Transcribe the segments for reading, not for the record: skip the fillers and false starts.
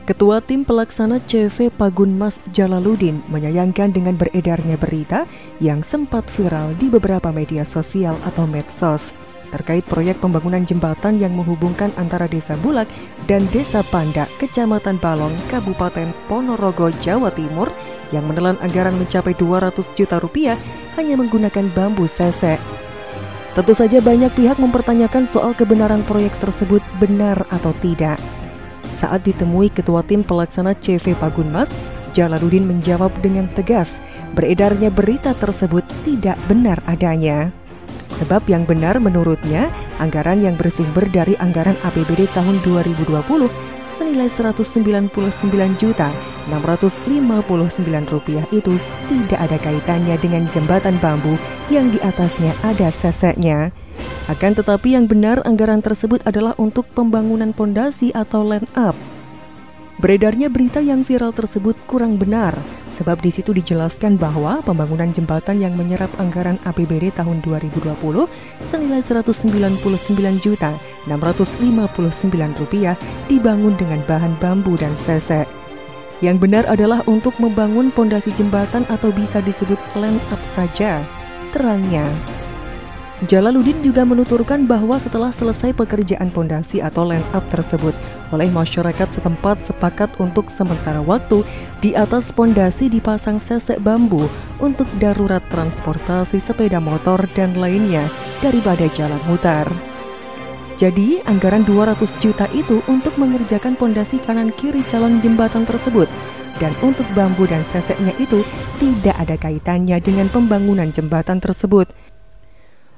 Ketua Tim Pelaksana CV Pagunmas Jalaluddin menyayangkan dengan beredarnya berita yang sempat viral di beberapa media sosial atau medsos terkait proyek pembangunan jembatan yang menghubungkan antara Desa Bulak dan Desa Panda, Kecamatan Balong, Kabupaten Ponorogo, Jawa Timur yang menelan anggaran mencapai 200 juta rupiah hanya menggunakan bambu sesek. Tentu saja banyak pihak mempertanyakan soal kebenaran proyek tersebut benar atau tidak. Saat ditemui Ketua Tim Pelaksana CV Pagunmas, Jalaluddin menjawab dengan tegas, beredarnya berita tersebut tidak benar adanya. Sebab yang benar menurutnya, anggaran yang bersumber dari anggaran APBD tahun 2020 senilai Rp109.659 itu tidak ada kaitannya dengan jembatan bambu yang di atasnya ada seseknya. Akan tetapi yang benar anggaran tersebut adalah untuk pembangunan pondasi atau land up. Beredarnya berita yang viral tersebut kurang benar, sebab di situ dijelaskan bahwa pembangunan jembatan yang menyerap anggaran APBD tahun 2020 senilai Rp109.659 dibangun dengan bahan bambu dan sesek. Yang benar adalah untuk membangun pondasi jembatan atau bisa disebut land up saja, terangnya. Jalaluddin juga menuturkan bahwa setelah selesai pekerjaan pondasi atau land up tersebut oleh masyarakat setempat sepakat untuk sementara waktu di atas pondasi dipasang sesek bambu untuk darurat transportasi sepeda motor dan lainnya daripada jalan mutar. Jadi anggaran 200 juta itu untuk mengerjakan pondasi kanan kiri calon jembatan tersebut, dan untuk bambu dan seseknya itu tidak ada kaitannya dengan pembangunan jembatan tersebut.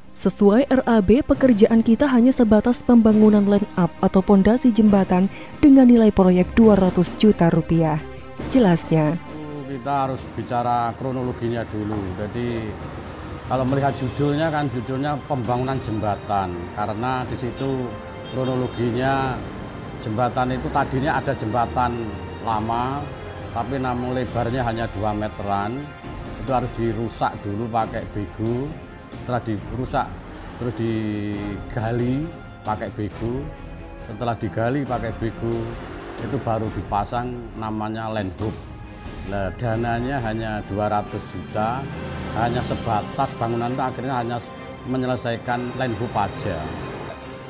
Sesuai RAB, pekerjaan kita hanya sebatas pembangunan land up atau pondasi jembatan dengan nilai proyek 200 juta rupiah. Jelasnya. Kita harus bicara kronologinya dulu. Jadi kalau melihat judulnya kan judulnya pembangunan jembatan. Karena di situ kronologinya jembatan itu tadinya ada jembatan lama, tapi namun lebarnya hanya 2 meteran. Itu harus dirusak dulu pakai bego. Setelah dirusak terus digali pakai bego, setelah digali pakai bego itu baru dipasang namanya land up. Nah, dananya hanya 200 juta, hanya sebatas bangunan itu akhirnya hanya menyelesaikan land up aja.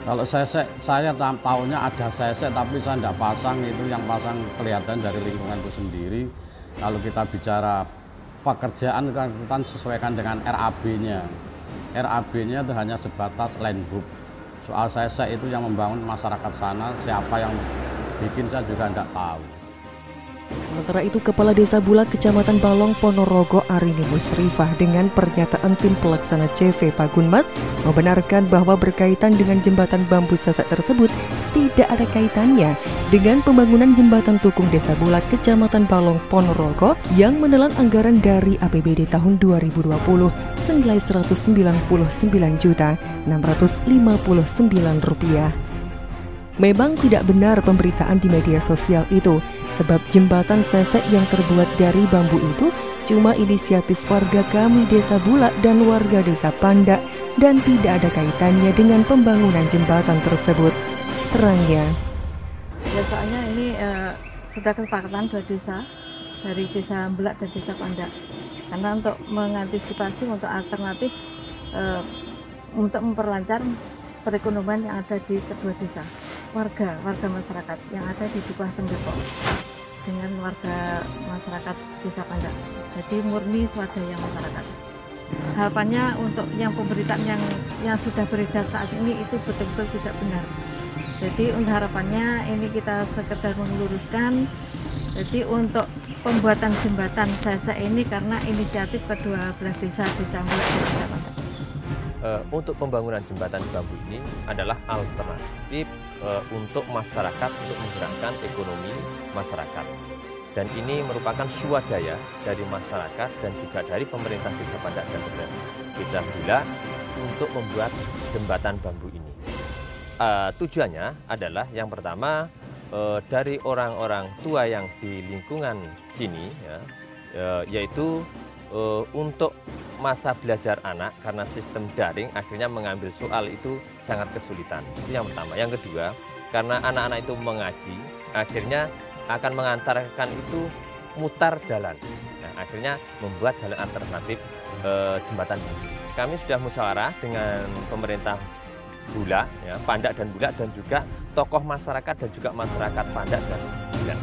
Kalau sesek, saya tahunya ada sesek tapi saya tidak pasang, itu yang pasang kelihatan dari lingkungan itu sendiri. Kalau kita bicara pekerjaan kan kita sesuaikan dengan RAB-nya. RAB-nya itu hanya sebatas land up. Soal sesek itu yang membangun masyarakat sana, siapa yang bikin saya juga tidak tahu. Sementara itu, Kepala Desa Bulak Kecamatan Balong Ponorogo Arini Musrifah dengan pernyataan Tim Pelaksana CV Pagunmas membenarkan bahwa berkaitan dengan jembatan bambu sesek tersebut tidak ada kaitannya dengan pembangunan jembatan Tukung Desa Bulak Kecamatan Balong Ponorogo yang menelan anggaran dari APBD tahun 2020 senilai Rp109.659. Memang tidak benar pemberitaan di media sosial itu, sebab jembatan sesek yang terbuat dari bambu itu cuma inisiatif warga kami Desa Bulak dan warga Desa Panda dan tidak ada kaitannya dengan pembangunan jembatan tersebut, terangnya. Ya, soalnya ini sudah kesepakatan dua desa, dari Desa Bulak dan Desa Panda. Karena untuk mengantisipasi untuk alternatif untuk memperlancar perekonomian yang ada di kedua desa. Warga masyarakat yang ada di Dukuh Depok dengan warga masyarakat Desa Panda. Jadi murni swadaya masyarakat. Harapannya untuk yang pemberitaan yang sudah beredar saat ini itu betul-betul tidak benar. Jadi untuk harapannya ini kita sekedar meluruskan. Jadi untuk pembuatan jembatan sesek ini karena inisiatif kedua belah desa Bulak dan Desa Panda. Untuk pembangunan jembatan bambu ini adalah alternatif untuk masyarakat untuk menggerakkan ekonomi masyarakat, dan ini merupakan swadaya dari masyarakat dan juga dari pemerintah Desa Panda dan Desa Bulak untuk membuat jembatan bambu ini. Tujuannya adalah yang pertama dari orang-orang tua yang di lingkungan sini, yaitu untuk masa belajar anak karena sistem daring akhirnya mengambil soal itu sangat kesulitan. Itu yang pertama. Yang kedua, karena anak-anak itu mengaji, akhirnya akan mengantarkan itu mutar jalan. Nah, akhirnya membuat jalan alternatif jembatan. Kami sudah musyawarah dengan pemerintah Bulak, ya, Pandak dan Bulak, dan juga tokoh masyarakat dan juga masyarakat Pandak dan Bulak.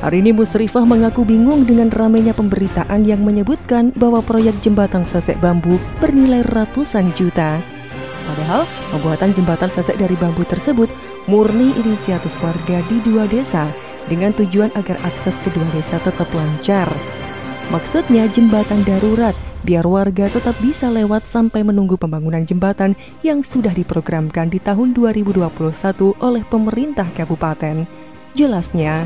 Hari ini Musrifah mengaku bingung dengan ramainya pemberitaan yang menyebutkan bahwa proyek jembatan sesek bambu bernilai ratusan juta. Padahal pembuatan jembatan sesek dari bambu tersebut murni inisiatif warga di 2 desa dengan tujuan agar akses kedua desa tetap lancar. Maksudnya jembatan darurat biar warga tetap bisa lewat sampai menunggu pembangunan jembatan yang sudah diprogramkan di tahun 2021 oleh pemerintah kabupaten. Jelasnya,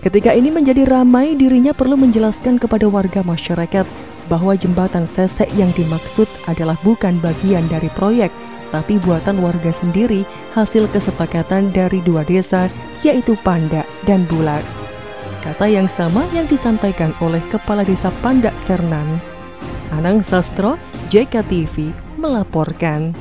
ketika ini menjadi ramai, dirinya perlu menjelaskan kepada warga masyarakat bahwa jembatan sesek yang dimaksud adalah bukan bagian dari proyek, tapi buatan warga sendiri hasil kesepakatan dari 2 desa, yaitu Pandak dan Bulak. Kata yang sama yang disampaikan oleh Kepala Desa Pandak Sernan. Anang Sastro, JKTV melaporkan.